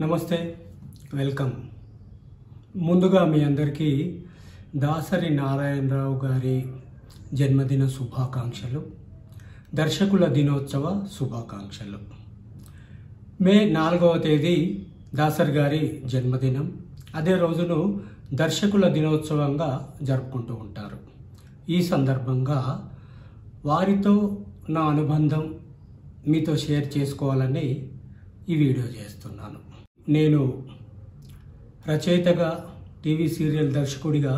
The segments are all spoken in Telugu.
నమస్తే, వెల్కమ్. ముందుగా మీ అందరికీ దాసరి నారాయణరావు గారి జన్మదిన శుభాకాంక్షలు, దర్శకుల దినోత్సవ శుభాకాంక్షలు. మే 4వ తేదీ దాసరి గారి జన్మదినం. అదే రోజును దర్శకుల దినోత్సవంగా జరుపుకుంటూ ఉంటారు. ఈ సందర్భంగా వారితో నా అనుబంధం మీతో షేర్ చేసుకోవాలని ఈ వీడియో చేస్తున్నాను. నేను రచయితగా, టీవీ సీరియల్ దర్శకుడిగా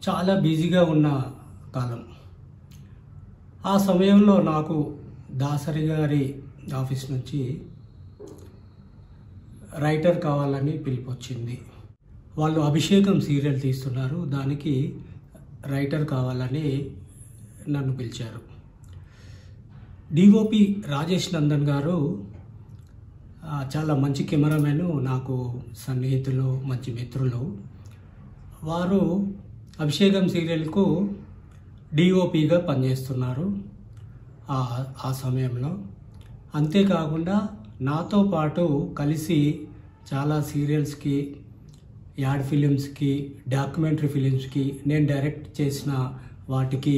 చాలా బిజీగా ఉన్న కాలం. ఆ సమయంలో నాకు దాసరి గారి ఆఫీస్ నుంచి రైటర్ కావాలని పిలుపు వచ్చింది. వాళ్ళు అభిషేకం సీరియల్ తీస్తున్నారు, దానికి రైటర్ కావాలని నన్ను పిలిచారు. డిఓపి రాజేష్ నందన్ గారు చాలా మంచి కెమెరామెన్, నాకు సన్నిహితులు, మంచి మిత్రులు. వారు అభిషేకం సీరియల్కు డిఓపిగా పనిచేస్తున్నారు ఆ సమయంలో. అంతేకాకుండా నాతో పాటు కలిసి చాలా సీరియల్స్కి, యాడ్ ఫిలిమ్స్కి, డాక్యుమెంటరీ ఫిలిమ్స్కి నేను డైరెక్ట్ చేసిన వాటికి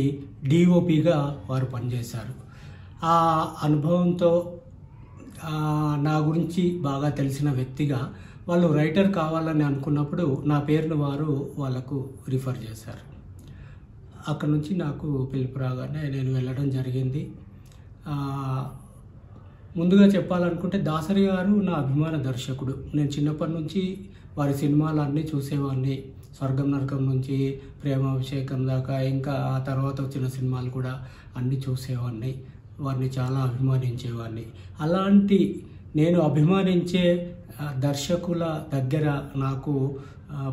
డిఓపిగా వారు పనిచేశారు. ఆ అనుభవంతో నా గురించి బాగా తెలిసిన వ్యక్తిగా వాళ్ళు రైటర్ కావాలని అనుకున్నప్పుడు నా పేరును వారు వాళ్ళకు రిఫర్ చేశారు. అక్కడ నుంచి నాకు పిలుపు రాగానే నేను వెళ్ళడం జరిగింది. ముందుగా చెప్పాలనుకుంటే దాసరి గారు నా అభిమాన దర్శకుడు. నేను చిన్నప్పటి నుంచి వారి సినిమాలు అన్నీ చూసేవాడిని. స్వర్గం నరకం నుంచి ప్రేమాభిషేకం దాకా, ఇంకా ఆ తర్వాత వచ్చిన సినిమాలు కూడా అన్నీ చూసేవాడిని. వారిని చాలా అభిమానించేవాడిని. అలాంటి నేను అభిమానించే దర్శకుల దగ్గర నాకు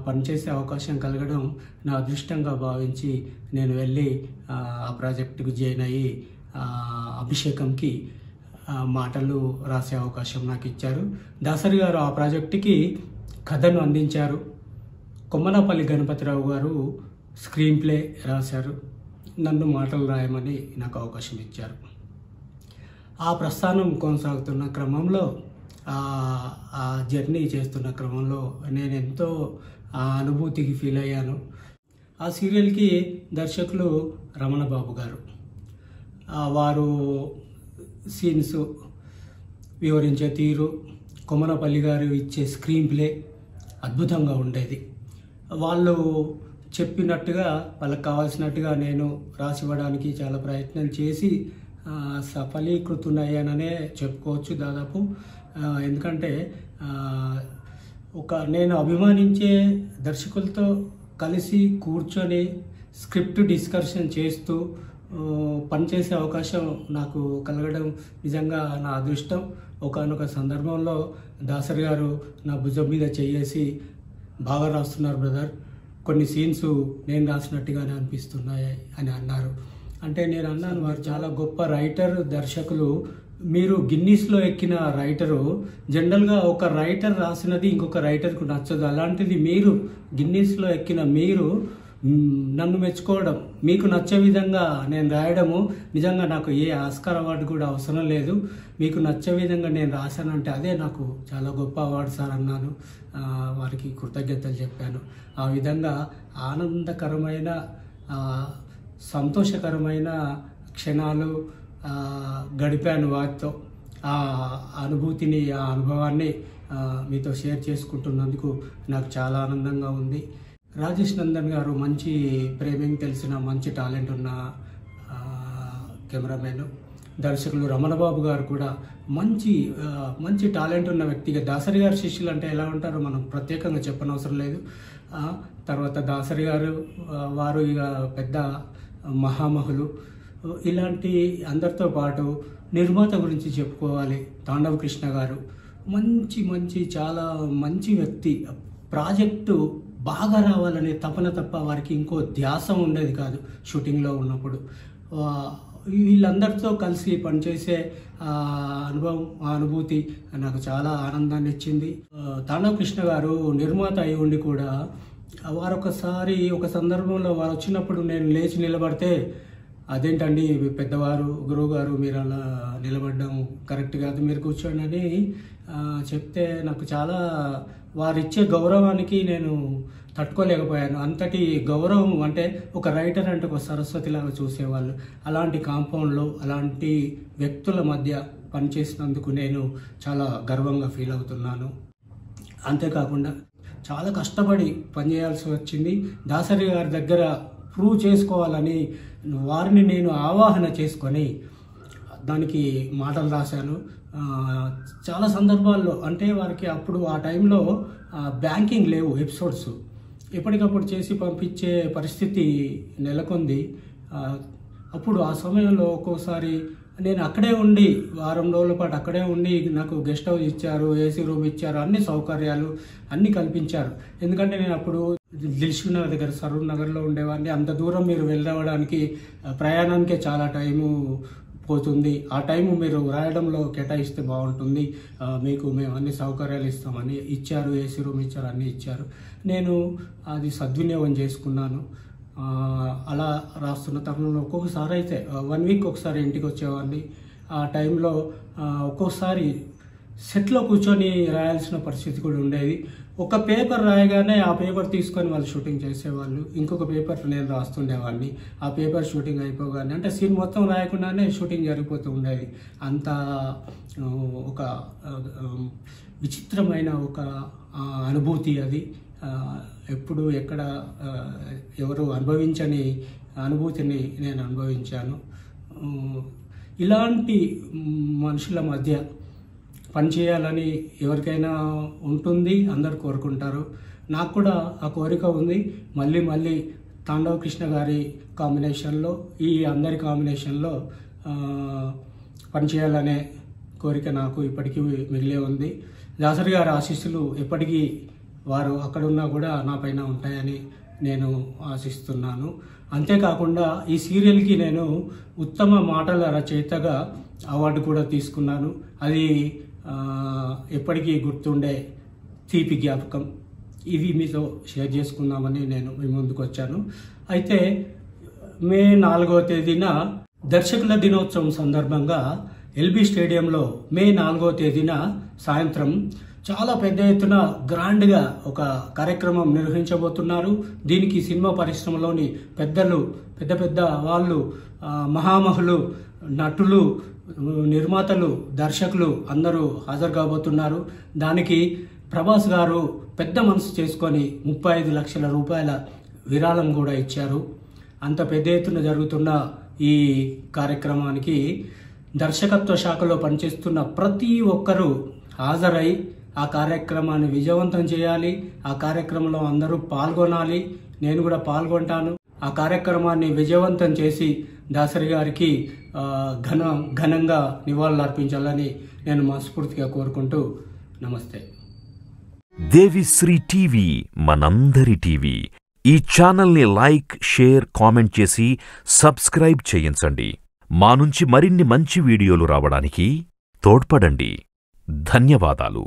పనిచేసే అవకాశం కలగడం నా అదృష్టంగా భావించి నేను వెళ్ళి ఆ ప్రాజెక్టుకు జాయిన్ అయ్యి అభిషేకంకి మాటలు రాసే అవకాశం నాకు ఇచ్చారు. దాసరి గారు ఆ ప్రాజెక్టుకి కథను అందించారు. కొమ్మనపల్లి గణపతిరావు గారు స్క్రీన్ ప్లే రాశారు. నన్ను మాటలు రాయమని నాకు అవకాశం ఇచ్చారు. ఆ ప్రస్థానం కొనసాగుతున్న క్రమంలో, ఆ జర్నీ చేస్తున్న క్రమంలో నేను ఎంతో ఆ అనుభూతికి ఫీల్ అయ్యాను. ఆ సీరియల్కి దర్శకులు రమణ బాబు గారు. వారు సీన్స్ వివరించే తీరు, కొమ్మనపల్లి గారు ఇచ్చే స్క్రీన్ ప్లే అద్భుతంగా ఉండేది. వాళ్ళు చెప్పినట్టుగా, వాళ్ళకి కావాల్సినట్టుగా నేను రాసివ్వడానికి చాలా ప్రయత్నం చేసి సఫలీకృతునయ్యాననే చెప్పుకోవచ్చు దాదాపు. ఎందుకంటే నేను అభిమానించే దర్శకులతో కలిసి కూర్చొని స్క్రిప్ట్ డిస్కషన్ చేస్తూ పనిచేసే అవకాశం నాకు కలగడం నిజంగా నా అదృష్టం. ఒకానొక సందర్భంలో దాసరి గారు నా భుజం మీద చేసి, బాగా రాస్తున్నారు బ్రదర్, కొన్ని సీన్స్ నేను రాసినట్టుగానే అనిపిస్తున్నాయి అని అన్నారు. అంటే నేను అన్నాను, వారు చాలా గొప్ప రైటర్, దర్శకులు. మీరు గిన్నీస్లో ఎక్కిన రైటరు. జనరల్గా ఒక రైటర్ రాసినది ఇంకొక రైటర్కు నచ్చదు. అలాంటిది మీరు గిన్నీస్లో ఎక్కిన మీరు నన్ను మెచ్చుకోవడం, మీకు నచ్చే విధంగా నేను రాయడము, నిజంగా నాకు ఏ ఆస్కార్ అవార్డు కూడా అవసరం లేదు. మీకు నచ్చే విధంగా నేను రాశానంటే అదే నాకు చాలా గొప్ప అవార్డు సార్ అన్నాను. వారికి కృతజ్ఞతలు చెప్పాను. ఆ విధంగా ఆనందకరమైన, సంతోషకరమైన క్షణాలు గడిపాను వారితో. ఆ అనుభూతిని, ఆ అనుభవాన్ని మీతో షేర్ చేసుకుంటున్నందుకు నాకు చాలా ఆనందంగా ఉంది. రాజేష్ నందన్ గారు మంచి ప్రేమింగ్ తెలిసిన, మంచి టాలెంట్ ఉన్న కెమెరామెన్. దర్శకులు రమణబాబు గారు కూడా మంచి టాలెంట్ ఉన్న వ్యక్తిగా. దాసరి గారి శిష్యులు అంటే ఎలా ఉంటారో మనం ప్రత్యేకంగా చెప్పనవసరం లేదు. తర్వాత దాసరి గారు వారు ఇక పెద్ద మహామహులు. ఇలాంటి అందరితో పాటు నిర్మాత గురించి చెప్పుకోవాలి. తాండవ కృష్ణ గారు చాలా మంచి వ్యక్తి. ప్రాజెక్టు బాగా రావాలనే తపన తప్ప వారికి ఇంకో ధ్యాస ఉండేది కాదు షూటింగ్లో ఉన్నప్పుడు. వీళ్ళందరితో కలిసి పనిచేసే అనుభవం, ఆ అనుభూతి నాకు చాలా ఆనందాన్ని ఇచ్చింది. తాండవ కృష్ణ గారు నిర్మాత అయి ఉండి కూడా వారొకసారి ఒక సందర్భంలో వారు వచ్చినప్పుడు నేను లేచి నిలబడితే అదేంటండి పెద్దవారు గురువుగారు మీరు అలా నిలబడడం కరెక్ట్ కాదు, మీరు కూర్చోండి అని చెప్తే నాకు చాలా వారిచ్చే గౌరవానికి నేను తట్టుకోలేకపోయాను. అంతటి గౌరవం అంటే ఒక రైటర్ అంటే ఒక సరస్వతిలాగా చూసేవాళ్ళు. అలాంటి కాంపౌండ్లో అలాంటి వ్యక్తుల మధ్య పనిచేసినందుకు నేను చాలా గర్వంగా ఫీల్ అవుతున్నాను. అంతేకాకుండా చాలా కష్టపడి పనిచేయాల్సి వచ్చింది. దాసరి గారి దగ్గర ప్రూవ్ చేసుకోవాలని వారిని నేను ఆవాహన చేసుకొని దానికి మాటలు రాశాను. చాలా సందర్భాల్లో అంటే వారికి అప్పుడు ఆ టైంలో బ్యాంకింగ్ లేవు, ఎపిసోడ్స్ ఎప్పటికప్పుడు చేసి పంపించే పరిస్థితి నెలకొంది. అప్పుడు ఆ సమయంలో ఒక్కోసారి నేను అక్కడే ఉండి వారం రోజుల పాటు అక్కడే ఉండి నాకు గెస్ట్ హౌస్ ఇచ్చారు, ఏసీ రూమ్ ఇచ్చారు, అన్ని సౌకర్యాలు అన్నీ కల్పించారు. ఎందుకంటే నేను అప్పుడు దిల్సుఖ్ నగర్ దగ్గర సరూర్ నగర్లో ఉండేవాడిని. అంత దూరం మీరు వెళ్ళవడానికి ప్రయాణానికే చాలా టైము పోతుంది. ఆ టైము మీరు రాయడంలో కేటాయిస్తే బాగుంటుంది, మీకు మేము అన్ని సౌకర్యాలు ఇస్తామని ఇచ్చారు, ఏసీ రూమ్ ఇచ్చారు, అన్నీ ఇచ్చారు. నేను అది సద్వినియోగం చేసుకున్నాను. అలా రాస్తున్న తరుణంలో ఒక్కొక్కసారి అయితే 1 వీక్ ఒకసారి ఇంటికి వచ్చేవాడిని. ఆ టైంలో ఒక్కొక్కసారి సెట్లో కూర్చొని రాయాల్సిన పరిస్థితి కూడా ఉండేది. ఒక పేపర్ రాయగానే ఆ పేపర్ తీసుకొని వాళ్ళు షూటింగ్ చేసేవాళ్ళు, ఇంకొక పేపర్ నేను రాస్తుండేవాడిని. ఆ పేపర్ షూటింగ్ అయిపోగానే అంటే సీన్ మొత్తం రాయకుండానే షూటింగ్ జరిగిపోతూ ఉండేది. అంత ఒక విచిత్రమైన ఒక అనుభూతి అది. ఎప్పుడు ఎక్కడ ఎవరు అనుభవించని అనుభూతిని నేను అనుభవించాను. ఇలాంటి మనుషుల మధ్య పనిచేయాలని ఎవరికైనా ఉంటుంది, అందరు కోరుకుంటారు. నాకు కూడా ఆ కోరిక ఉంది. మళ్ళీ తాండవ కృష్ణ గారి కాంబినేషన్లో, ఈ అందరి కాంబినేషన్లో పనిచేయాలనే కోరిక నాకు ఇప్పటికీ మిగిలే ఉంది. దాసరి గారి ఆశీస్సులు ఎప్పటికీ వారు అక్కడున్నా కూడా నా పైన ఉంటాయని నేను ఆశిస్తున్నాను. అంతేకాకుండా ఈ సీరియల్కి నేను ఉత్తమ మాటల రచయితగా అవార్డు కూడా తీసుకున్నాను. అది ఎప్పటికీ గుర్తుండే తీపి జ్ఞాపకం. ఇవి మీతో షేర్ చేసుకుందామని నేను మీ ముందుకు వచ్చాను. అయితే మే 4వ తేదీన దర్శకుల దినోత్సవం సందర్భంగా ఎల్బీ స్టేడియంలో మే 4వ తేదీన సాయంత్రం చాలా పెద్ద ఎత్తున గ్రాండ్గా ఒక కార్యక్రమం నిర్వహించబోతున్నారు. దీనికి సినిమా పరిశ్రమలోని పెద్దలు, పెద్ద వాళ్ళు, మహామహులు, నటులు, నిర్మాతలు, దర్శకులు అందరూ హాజరు కాబోతున్నారు. దానికి ప్రభాస్ గారు పెద్ద మనసు చేసుకొని 35 లక్షల రూపాయల విరాళం కూడా ఇచ్చారు. అంత పెద్ద ఎత్తున జరుగుతున్న ఈ కార్యక్రమానికి దర్శకత్వ శాఖలో పనిచేస్తున్న ప్రతి ఒక్కరూ హాజరై ఆ కార్యక్రమాన్ని విజయవంతం చేయాలి. ఆ కార్యక్రమంలో అందరూ పాల్గొనాలి. నేను కూడా పాల్గొంటాను. ఆ కార్యక్రమాన్ని విజయవంతం చేసి దాసరి గారికి ఘనంగా నివాళులర్పించాలని నేను మనస్ఫూర్తిగా కోరుకుంటూ నమస్తే. దేవిశ్రీ టీవీ మనందరి టీవీ. ఈ ఛానల్ని లైక్, షేర్, కామెంట్ చేసి సబ్స్క్రైబ్ చేయించండి. మా నుంచి మరిన్ని మంచి వీడియోలు రావడానికి తోడ్పడండి. ధన్యవాదాలు.